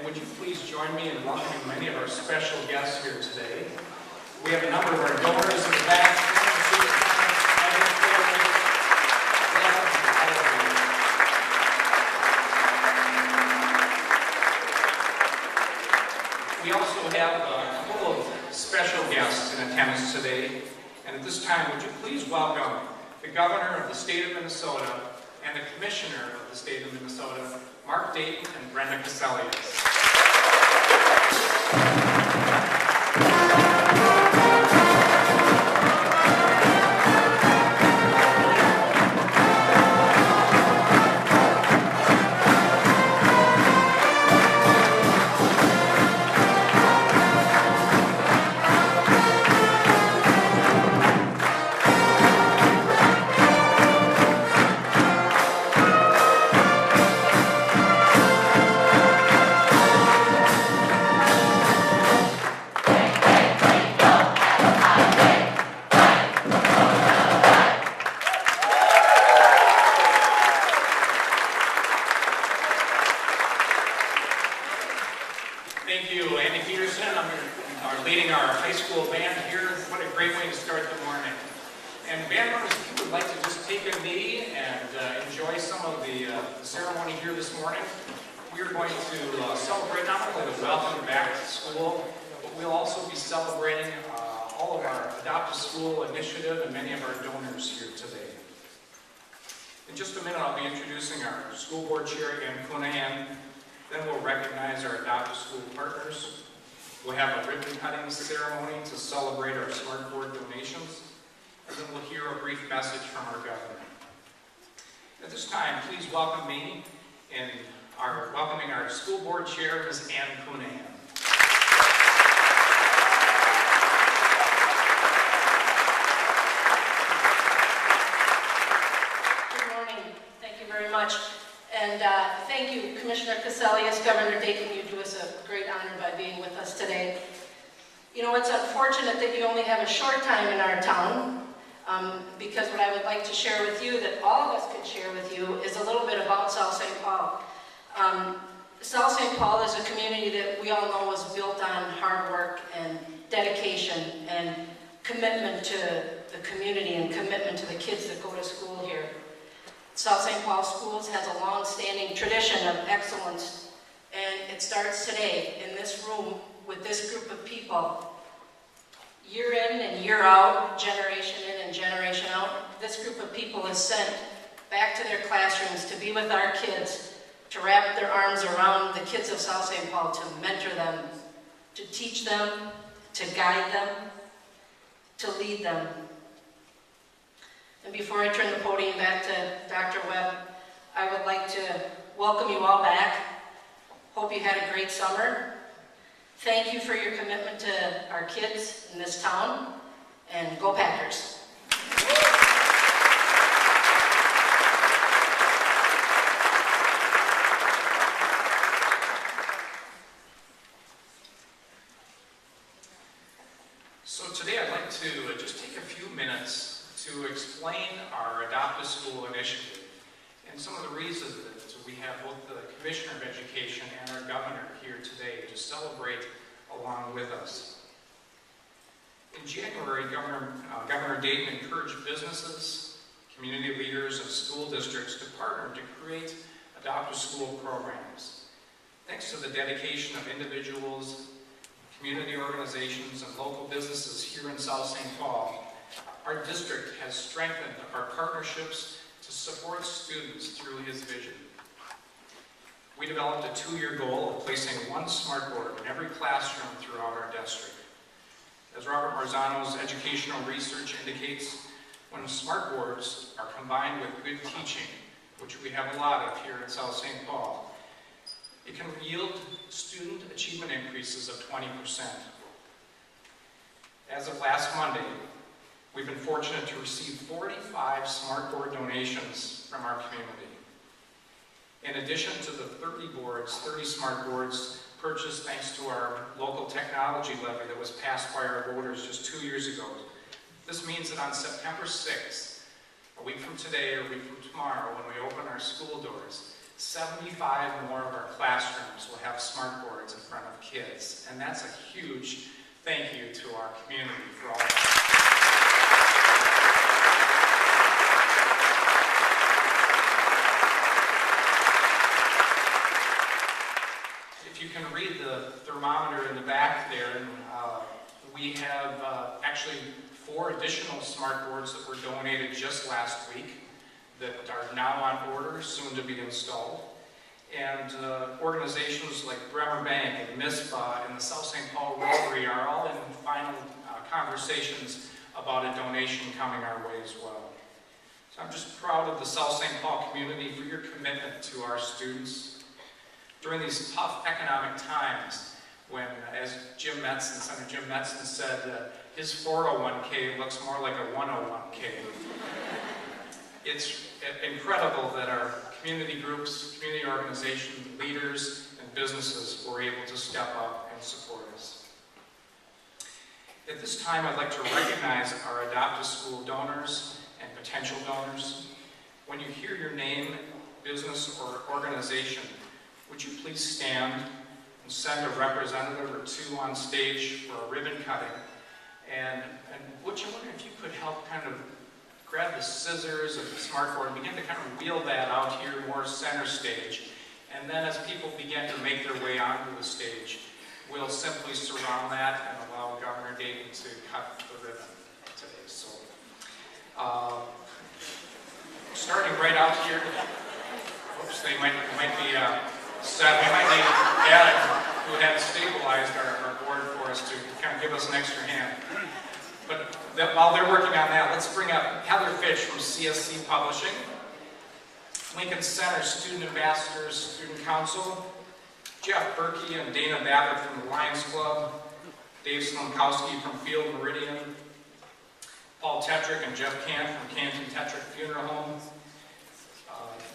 would you please join me in welcoming many of our special guests here today. We have a number of our donors in the back. We also have a couple of special guests in attendance today. And at this time, would you please welcome the Governor of the State of Minnesota and the Commissioner of the State of Minnesota, Mark Dayton and Brenda Cassellius. Leading our high school band here. What a great way to start the morning. And band members, if you would like to just take a knee and enjoy some of the ceremony here this morning, we are going to celebrate not only the welcome back to school, but we'll also be celebrating all of our Adopt a School initiative and many of our donors here today. In just a minute, I'll be introducing our school board chair, Ann Cunahan. Then we'll recognize our Adopt a School partners. We'll have a ribbon cutting ceremony to celebrate our SmartBoard donations, and then we'll hear a brief message from our governor. At this time, please welcome me in welcoming our school board chair, Ms. Ann Cunahan. Good morning. Thank you very much. And thank you, Commissioner Cassellius, Governor Dayton. You do us a great honor by being with us today. You know, it's unfortunate that you only have a short time in our town, because what I would like to share with you, that all of us could share with you, is a little bit about South St. Paul. South St. Paul is a community that we all know was built on hard work and dedication and commitment to the community and commitment to the kids that go to school here. South St. Paul Schools has a long-standing tradition of excellence, and it starts today in this room with this group of people. Year in and year out, generation in and generation out, this group of people is sent back to their classrooms to be with our kids, to wrap their arms around the kids of South St. Paul, to mentor them, to teach them, to guide them, to lead them. And before I turn the podium back to Dr. Webb, I would like to welcome you all back. Hope you had a great summer. Thank you for your commitment to our kids in this town, and go Packers. So today I'd like to just take a few minutes to explain our Adopt a School initiative and some of the reasons that we have both the Commissioner of Education and our Governor here today to celebrate along with us. In January, Governor Dayton encouraged businesses, community leaders, and school districts to partner to create Adopt a School programs. Thanks to the dedication of individuals, community organizations, and local businesses here in South St. Paul, our district has strengthened our partnerships to support students through his vision. We developed a 2-year goal of placing one SmartBoard in every classroom throughout our district. As Robert Marzano's educational research indicates, when SmartBoards are combined with good teaching, which we have a lot of here in South St. Paul, it can yield student achievement increases of 20%. As of last Monday, we've been fortunate to receive 45 SmartBoard donations from our community. In addition to the 30 SmartBoards purchased thanks to our local technology levy that was passed by our voters just 2 years ago, this means that on September 6th, a week from today or a week from tomorrow, when we open our school doors, 75 more of our classrooms will have SmartBoards in front of kids, and that's a huge thank you to our community for all that. If you can read the thermometer in the back there, we have actually 4 additional SmartBoards that were donated just last week that are now on order, soon to be installed. And organizations like Bremer Bank and MISPA and the South St. Paul Rotary are all in final conversations about a donation coming our way as well. So I'm just proud of the South St. Paul community for your commitment to our students. During these tough economic times, when, as Senator Jim Metzen said, his 401k looks more like a 101k. It's incredible that our community groups, community organizations, leaders, and businesses were able to step up and support us. At this time, I'd like to recognize our Adopt a School donors and potential donors. When you hear your name, business, or organization, would you please stand and send a representative or 2 on stage for a ribbon cutting? And Butch, I wonder if you could help kind of grab the scissors of the SmartBoard and begin to kind of wheel that out here more center stage. And then as people begin to make their way onto the stage, we'll simply surround that and allow Governor Dayton to cut the ribbon today. So, starting right out here, oops, they might be sad. We might need Adam, who had stabilized our board for us, to kind of give us an extra hand. But while they're working on that, let's bring up Heather Fitch from CSC Publishing, Lincoln Center Student Ambassadors Student Council, Jeff Berkey and Dana Babbitt from the Lions Club, Dave Slomkowski from Field Meridian, Paul Tetrick and Jeff Cant from Canton Tetrick Funeral Home,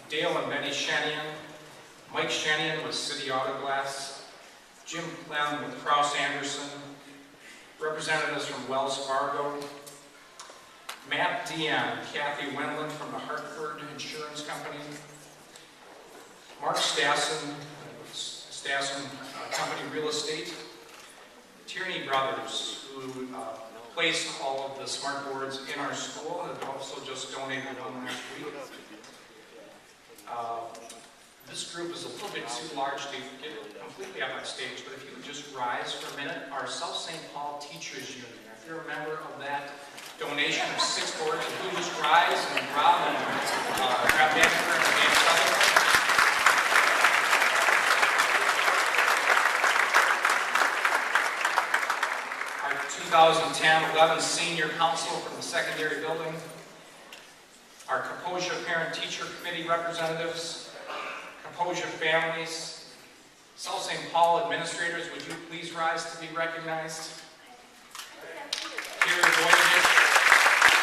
Dale and Benny Shenian, Mike Shenian with City Auto Glass, Jim Clem with Krause Anderson, representatives from Wells Fargo, Matt Dion, Kathy Wendland from the Hartford Insurance Company, Mark Stassen with Stassen Company Real Estate, Tierney Brothers, who placed all of the SmartBoards in our school and also just donated one last week. This group is a little bit too large to get completely up on stage, but if you would just rise for a minute, our South St. Paul Teachers Union. If you're a member of that donation of 6 boards, if you just rise and Rob and grab Jennifer and Dave Sutherland. Our 2010-11 Senior Council from the secondary building, our Kaposia Parent-Teacher Committee representatives, Kaposia families, South St. Paul administrators, would you please rise to be recognized? Gary Boyovich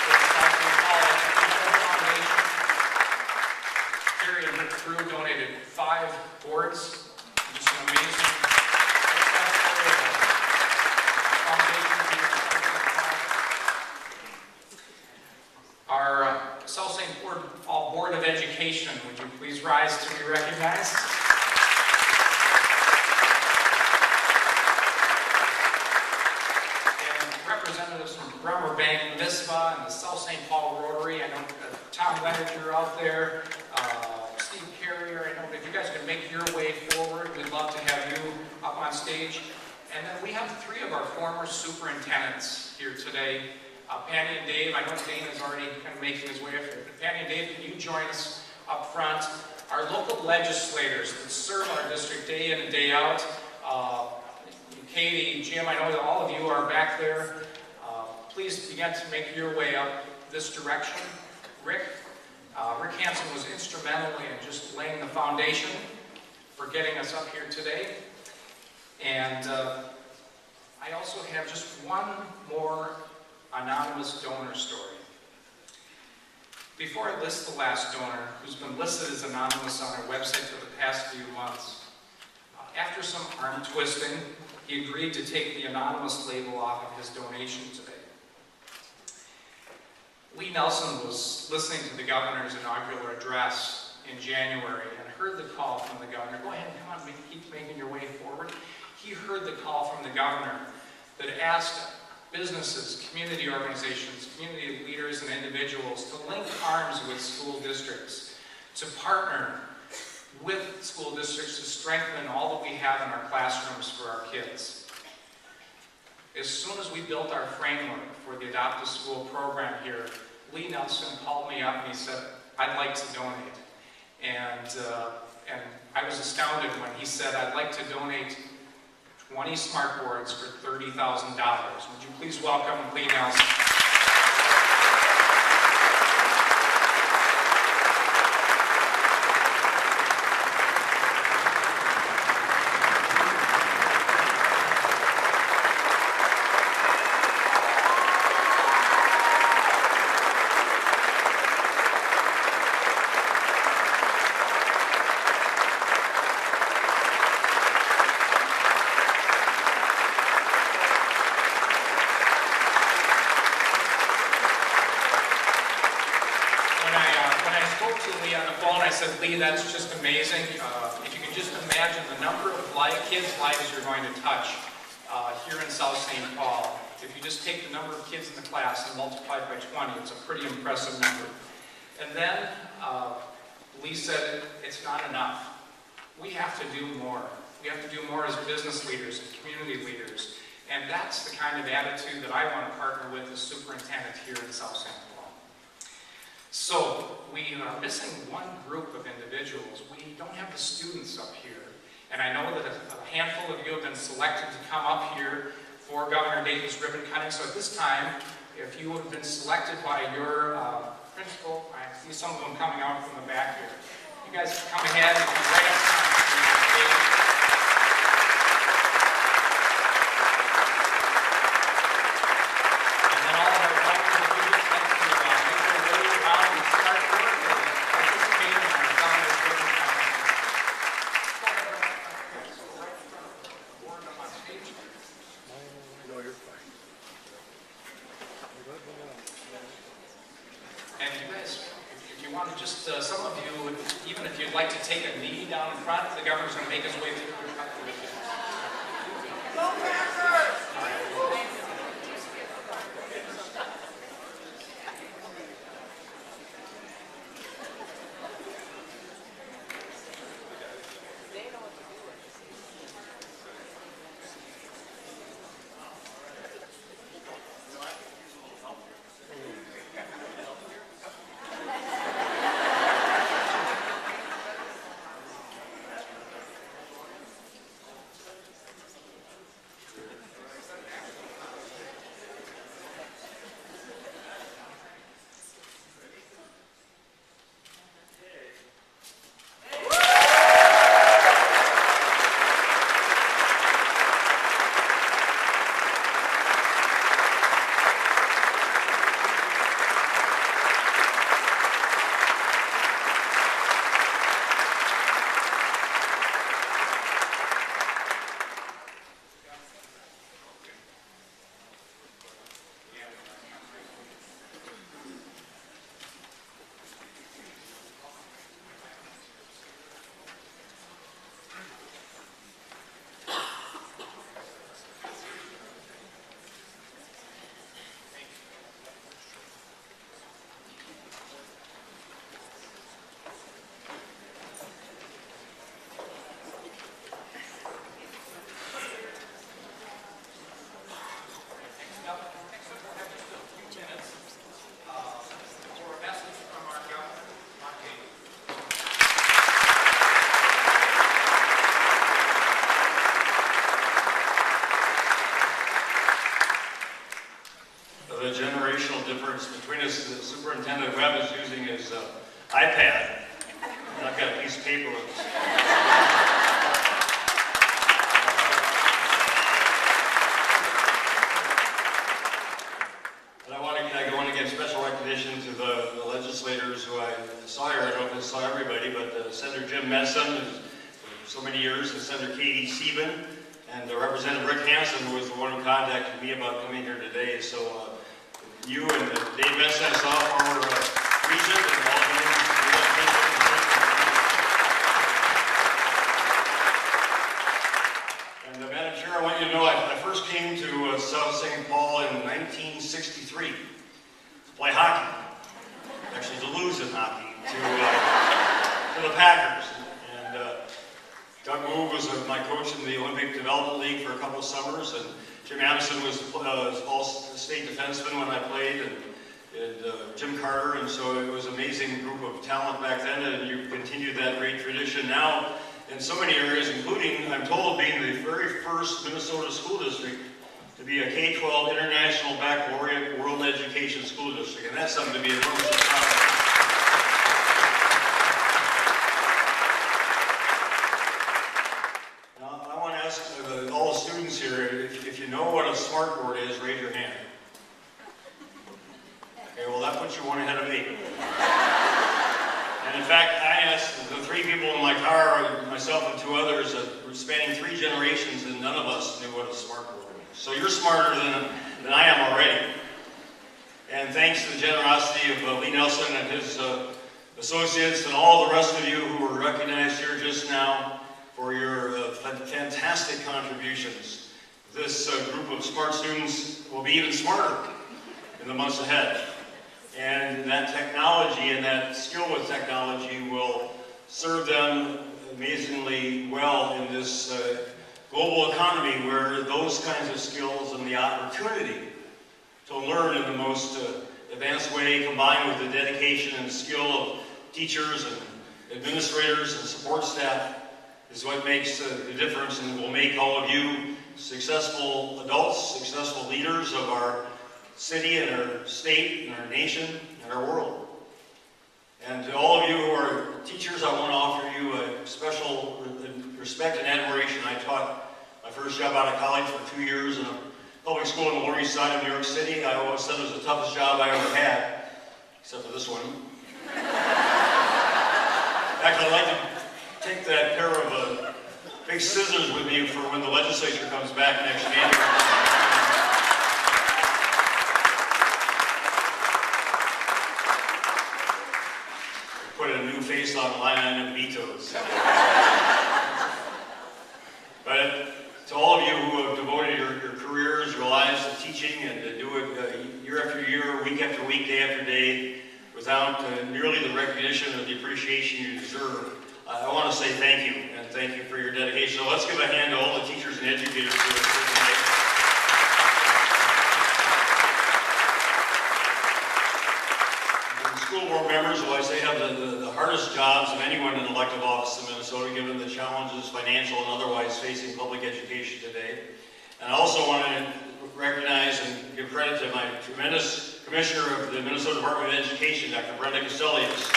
with the South St. Paul Educational Foundation. Gary and her crew donated 5 boards. Just an amazing foundation. Our South St. Paul Board of Education, would you please rise to be recognized? And representatives from Bremer Bank, MISPA, and the South St. Paul Rotary. I know Tom Leonard, you're out there. Steve Carrier, I know if you guys can make your way forward, we'd love to have you up on stage. And then we have 3 of our former superintendents here today. Patty and Dave, I know Dane is already kind of making his way up here, but Patty and Dave, can you join us up front? Our local legislators that serve our district day in and day out. Katie, Jim, I know that all of you are back there. Please begin to make your way up this direction. Rick Hansen was instrumental in just laying the foundation for getting us up here today. And I also have just one more anonymous donor story. Before I list the last donor, who's been listed as anonymous on our website for the past few months, after some arm twisting, he agreed to take the anonymous label off of his donation today. Lee Nelson was listening to the governor's inaugural address in January and heard the call from the governor. Go ahead and come on, keep making your way forward. He heard the call from the governor that asked businesses, community organizations, community leaders, and individuals to link arms with school districts, to partner with school districts to strengthen all that we have in our classrooms for our kids. As soon as we built our framework for the Adopt a School program here, Lee Nelson called me up and he said, "I'd like to donate." And I was astounded when he said, "I'd like to donate 20 SmartBoards for $30,000. Would you please welcome Lee Nelson? Lee, that's just amazing. If you can just imagine the number of kids' lives you're going to touch here in South St. Paul. If you just take the number of kids in the class and multiply it by 20, it's a pretty impressive number. And then Lee said it's not enough. We have to do more. We have to do more as business leaders and community leaders. And that's the kind of attitude that I want to partner with as superintendent here in South St. Paul. So, we are missing one group of individuals. We don't have the students up here. And I know that a handful of you have been selected to come up here for Governor Dayton's ribbon cutting. So at this time, if you have been selected by your principal, I see some of them coming out from the back here. You guys come ahead and come right up front. Some of you, even if you'd like to take a knee down in front, the governor's going to make his way through. Go Packers! Difference between us, the superintendent Webb is using his iPad, and I've got a piece of paper with us. And I want to give special recognition to the legislators who I saw here. I don't know if I saw everybody, but Senator Jim Messon, for so many years, and Senator Katie Sieben, and Representative Rick Hansen, who was the one who contacted me about coming here today. So. You and Dave Messon, I saw, former regent and all 1963 to play hockey, actually to lose in hockey, to the Packers. And Doug Moog was my coach in the Olympic Development League for a couple of summers, and Jim Addison was all-state defenseman when I played, and Jim Carter, and so it was an amazing group of talent back then, and you continued that great tradition now in so many areas, including, I'm told, being the very first Minnesota school district to be a K-12 International Baccalaureate World Education School District, and that's something to be enormously proud of. Now, I want to ask all the students here, if you know what a SmartBoard is, raise your hand. Okay, well, that puts you one ahead of me. And in fact, I asked the three people in my car, myself and two others, spanning 3 generations, and none of us knew what a SmartBoard was. So you're smarter than I am already. And thanks to the generosity of Lee Nelson and his associates and all the rest of you who were recognized here just now for your fantastic contributions. This group of smart students will be even smarter in the months ahead. And that technology and that skill with technology will serve them amazingly well in this global economy where those kinds of skills and the opportunity to learn in the most advanced way, combined with the dedication and skill of teachers and administrators and support staff, is what makes the difference and will make all of you successful adults, successful leaders of our city and our state and our nation and our world. And to all of you who are teachers, I want to offer you a special respect and admiration. I taught my first job out of college for 2 years in a public school on the Lower East Side of New York City. I always said it was the toughest job I ever had, except for this one. In fact, I'd like to take that pair of big scissors with me for when the legislature comes back next January. Put a new face on line item vetoes. But to all of you who have devoted your careers, your lives to teaching and to do it year after year, week after week, day after day, without nearly the recognition or the appreciation you deserve, I want to say thank you, and thank you for your dedication. So let's give a hand to all the teachers and educators who are here tonight. School board members, who I say have the hardest jobs of anyone in elective office in Minnesota, given the challenges, financial and otherwise, facing public education today. And I also want to recognize and give credit to my tremendous Commissioner of the Minnesota Department of Education, Dr. Brenda Cassellius.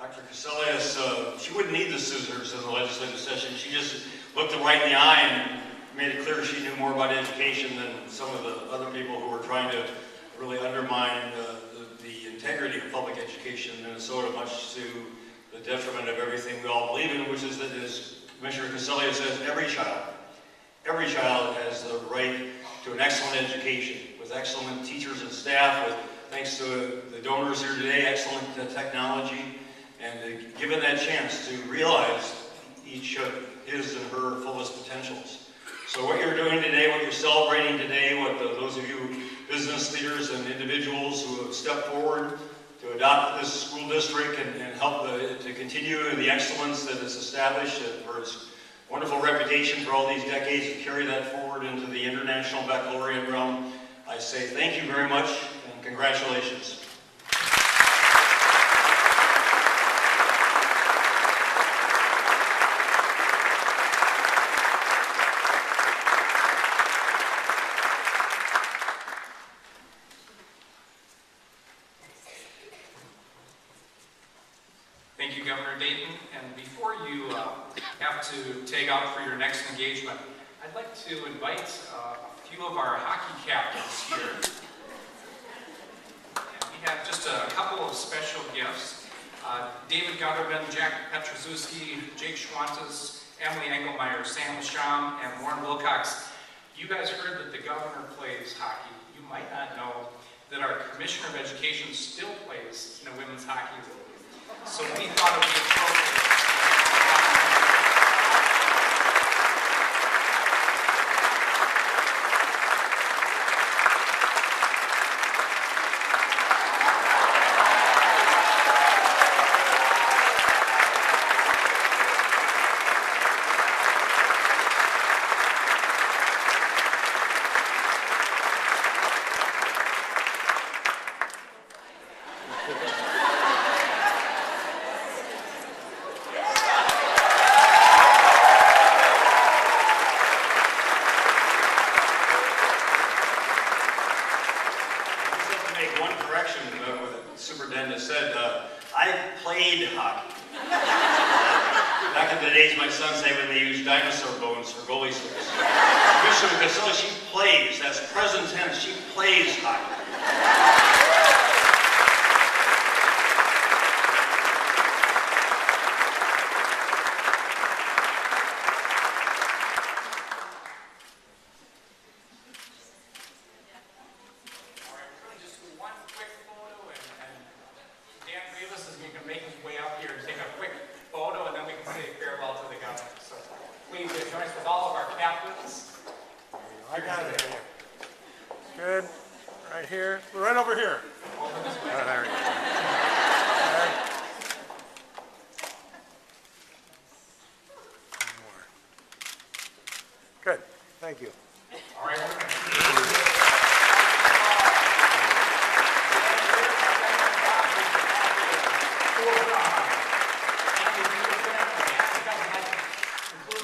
Dr. Cassellius, she wouldn't need the scissors in the legislative session. She just looked them right in the eye and made it clear she knew more about education than some of the other people who were trying to really undermine the integrity of public education in Minnesota, much to the detriment of everything we all believe in, which is that, as Commissioner Cassellius says, every child has the right to an excellent education, with excellent teachers and staff, with, thanks to the donors here today, excellent technology, and given that chance to realize each of his and her fullest potentials. So what you're doing today, what you're celebrating today, what those of you business leaders and individuals who have stepped forward to adopt this school district and help to continue the excellence that is established for its wonderful reputation for all these decades and carry that forward into the international baccalaureate realm, I say thank you very much and congratulations. Thank you, Governor Dayton. And before you have to take out for your next engagement, I'd like to invite a few of our hockey captains here. And we have just a couple of special gifts. David Gutterman, Jack Petrozewski, Jake Schwantes, Emily Engelmeyer, Sam Lasham, and Warren Wilcox. You guys heard that the governor plays hockey. You might not know that our Commissioner of Education still plays in a women's hockey league. So we thought it would be appropriate. days my sons say when they use dinosaur bones for goalie sticks. Commissioner Casella, she plays. That's present tense. She plays hockey. I got it. Good. Right here. Right over here. Oh, there we go. Okay. One more. Good. Thank you. All right.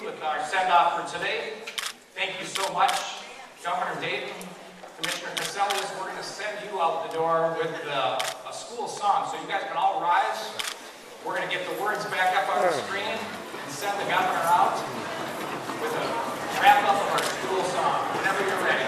With our send-off for today. Thank you so much, Governor Dayton, Commissioner Cassellius. We're going to send you out the door with a school song, so you guys can all rise. We're going to get the words back up on the screen and send the governor out with a wrap-up of our school song, whenever you're ready.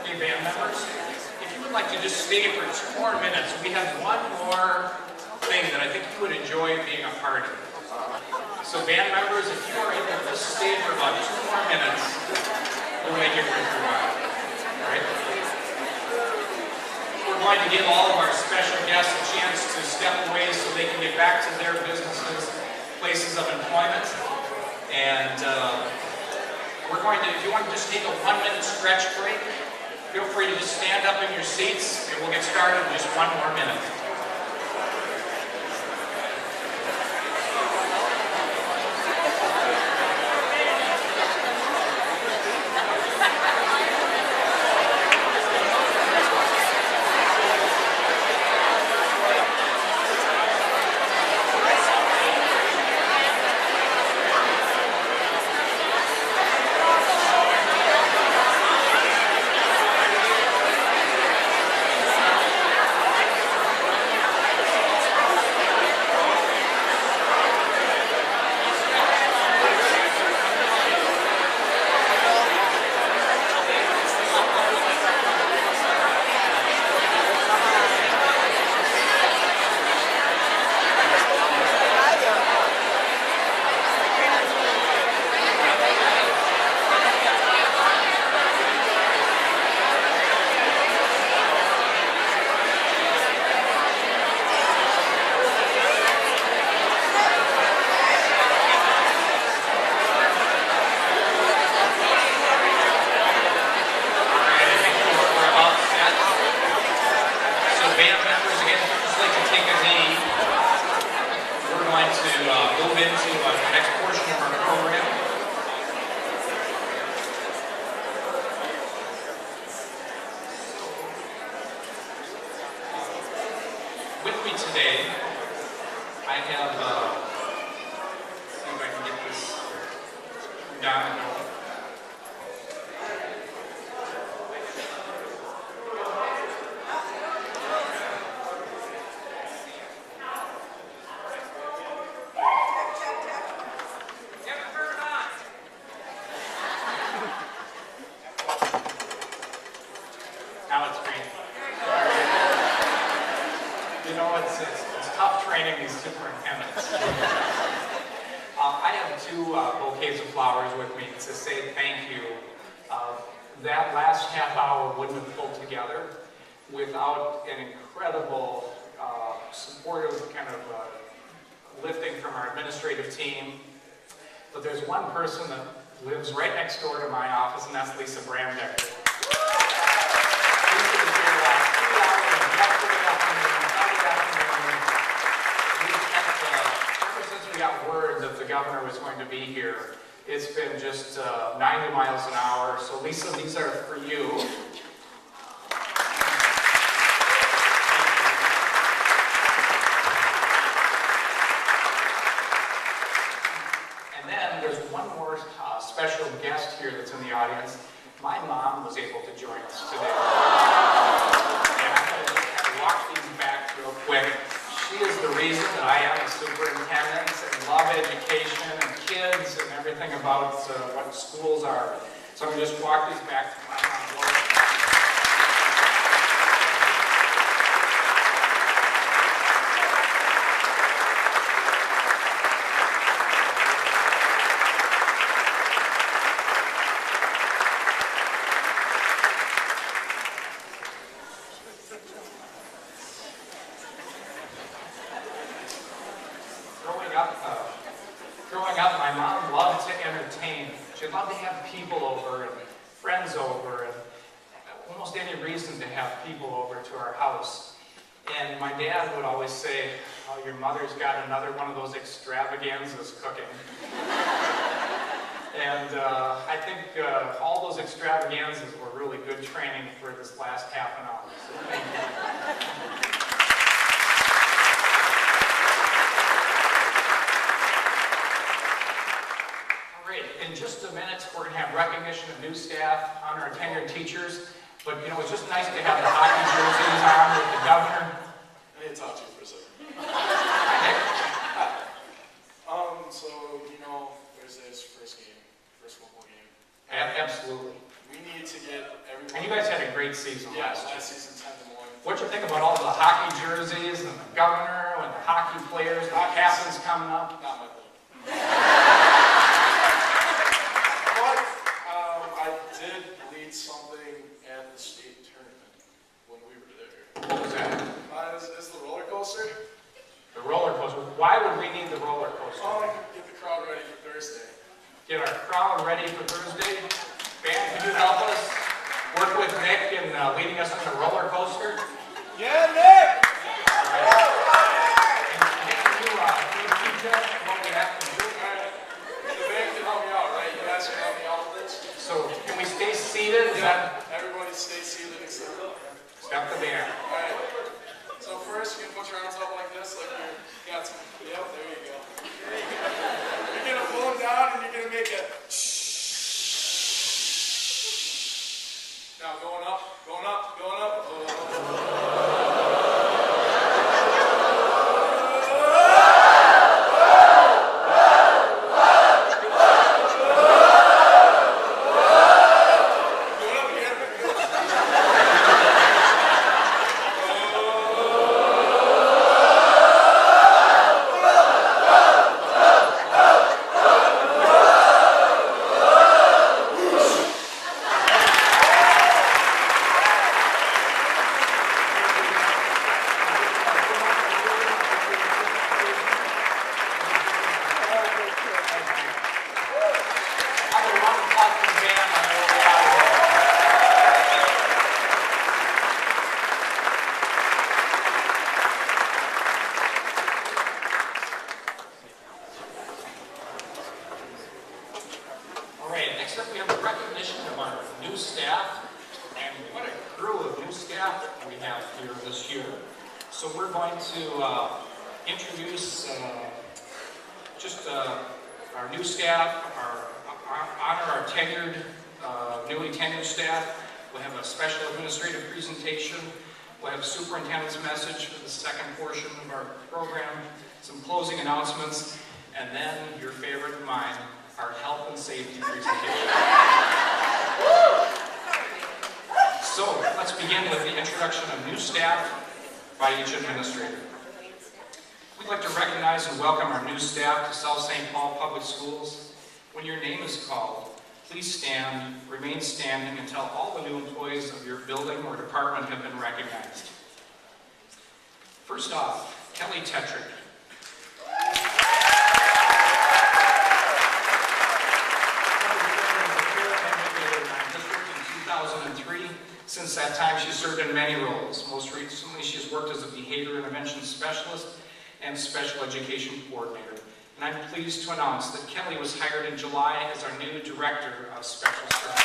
Okay, band members, if you would like to just stay for 2 more minutes, we have one more thing that I think you would enjoy being a part of. So band members, if you are able to just stay for about 2 more minutes, we'll make it worth your while. All right? We're going to give all of our special guests a chance to step away so they can get back to their businesses, places of employment. And we're going to, if you want to just take a 1-minute stretch break, feel free to just stand up in your seats and we'll get started in just 1 more minute. know, it's tough training these superintendents. I have two bouquets of flowers with me to say thank you. That last half hour wouldn't have pulled together without an incredible supportive kind of lifting from our administrative team. But there's one person that lives right next door to my office, and that's Lisa Bramdecker. Lisa was here last 3 hours, yesterday afternoon, Friday afternoon. Ever since we got word that the governor was going to be here, it's been just 90 miles an hour. So Lisa, these are for you. Special guest here that's in the audience. My mom was able to join us today. And I'm going to just kind of walk these back real quick. She is the reason that I am a superintendent and love education and kids and everything about what schools are. So I'm going to just walk these back to my mom. Growing up, my mom loved to entertain. She loved to have people over and friends over and almost any reason to have people over to our house. And my dad would always say, "Oh, your mother's got another one of those extravaganzas cooking." And I think all those extravaganzas were really good training for this last half an hour. So thank you. In just a minute, we're going to have recognition of new staff, honor our tenured teachers. But, you know, it's just nice to have the hockey jerseys on with the governor. I need to talk to you for a second. So, you know, Thursday's first football game. Absolutely. We need to get everyone... And you guys had a great season last year. Last season, 10-1. What'd you think about all the hockey jerseys and the governor and the hockey players and the captains coming up? Not my thing. Something at the state tournament when we were there. What was that? Is the roller coaster? The roller coaster. Why would we need the roller coaster? Get the crowd ready for Thursday. Get our crowd ready for Thursday. Band, can you help us work with Nick in leading us on the roller coaster? Yeah, Nick! And Nick, can you teach us what we have to do? The band can help me out, right? You guys can help me out with this. So can we stay seated? Yeah, everybody stay seated except Stop the band. Alright. So first you can put your arms up like this, like you got some. Yep, there you go. You're gonna pull them down and you're gonna make a now going up, going up, going up. So we're going to introduce our new staff, honor our tenured, newly tenured staff. We'll have a special administrative presentation. We'll have a superintendent's message for the second portion of our program, some closing announcements, and then your favorite of mine, our health and safety presentation. So let's begin with the introduction of new staff by each administrator. We'd like to recognize and welcome our new staff to South St. Paul Public Schools. When your name is called, please stand, remain standing until all the new employees of your building or department have been recognized. First off, Kelly Tetrick. In 2003. Since that time, she's served in many roles. Most recently, she's worked as a behavior intervention specialist and special education coordinator. And I'm pleased to announce that Kelly was hired in July as our new Director of Special Services.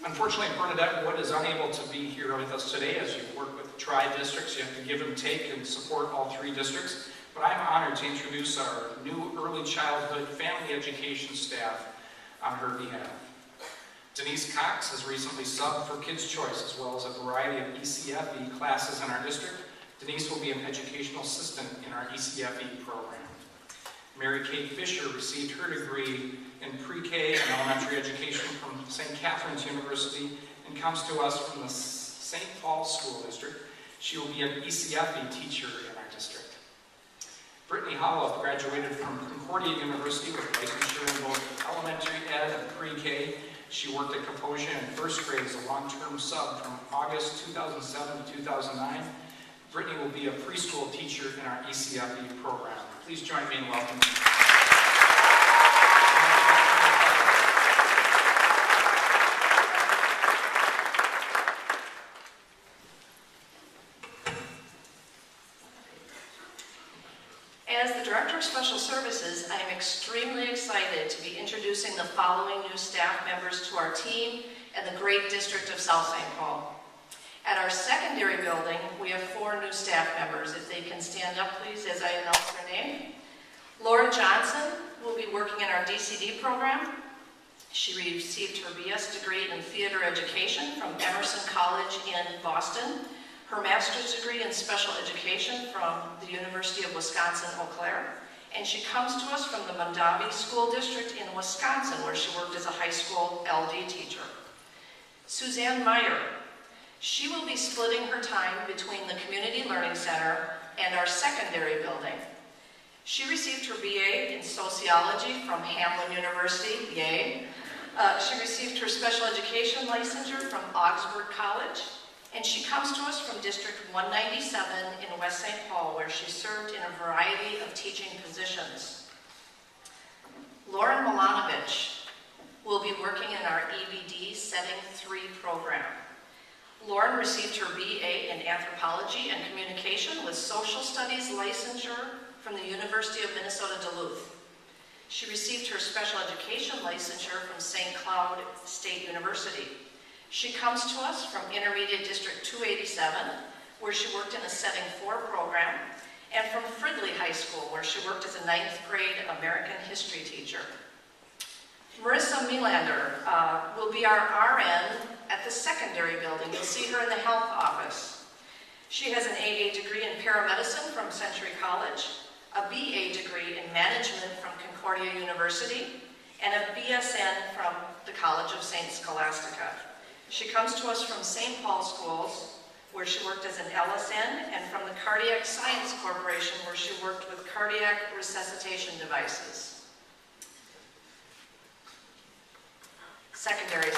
Unfortunately, Bernadette Wood is unable to be here with us today. As you work with the tri-districts, you have to give and take and support all 3 districts. But I'm honored to introduce our new early childhood family education staff on her behalf. Denise Cox has recently subbed for Kids' Choice as well as a variety of ECFE classes in our district. Denise will be an educational assistant in our ECFE program. Mary Kate Fisher received her degree in pre-K and elementary education from St. Catherine's University and comes to us from the St. Paul School District. She will be an ECFE teacher in our district. Brittany Hollow graduated from Concordia University with licensure in both elementary ed and pre-K. She worked at Kaposia in first grade as a long-term sub from August 2007 to 2009. Brittany will be a preschool teacher in our ECFE program. Please join me in welcoming. As the Director of Special Services, I am extremely excited to be introducing the following new staff members to our team and the great district of South St. Paul. At our secondary building, we have 4 new staff members. If they can stand up, please, as I announce their name. Laura Johnson will be working in our DCD program. She received her BS degree in theater education from Emerson College in Boston, her master's degree in special education from the University of Wisconsin-Eau Claire, and she comes to us from the Mondavi School District in Wisconsin, where she worked as a high school LD teacher. Suzanne Meyer. She will be splitting her time between the Community Learning Center and our secondary building. She received her BA in sociology from Hamline University, yay. She received her special education licensure from Augsburg College, and she comes to us from District 197 in West St. Paul, where she served in a variety of teaching positions. Lauren Milanovich will be working in our EBD Setting 3 program. Lauren received her BA in Anthropology and Communication with Social Studies licensure from the University of Minnesota Duluth. She received her special education licensure from St. Cloud State University. She comes to us from Intermediate District 287, where she worked in a Setting 4 program, and from Fridley High School, where she worked as a 9th grade American history teacher. Marissa Melander will be our RN at the secondary building. You'll see her in the health office. She has an AA degree in paramedicine from Century College, a BA degree in management from Concordia University, and a BSN from the College of St. Scholastica. She comes to us from St. Paul Schools, where she worked as an LSN, and from the Cardiac Science Corporation, where she worked with cardiac resuscitation devices. Secondary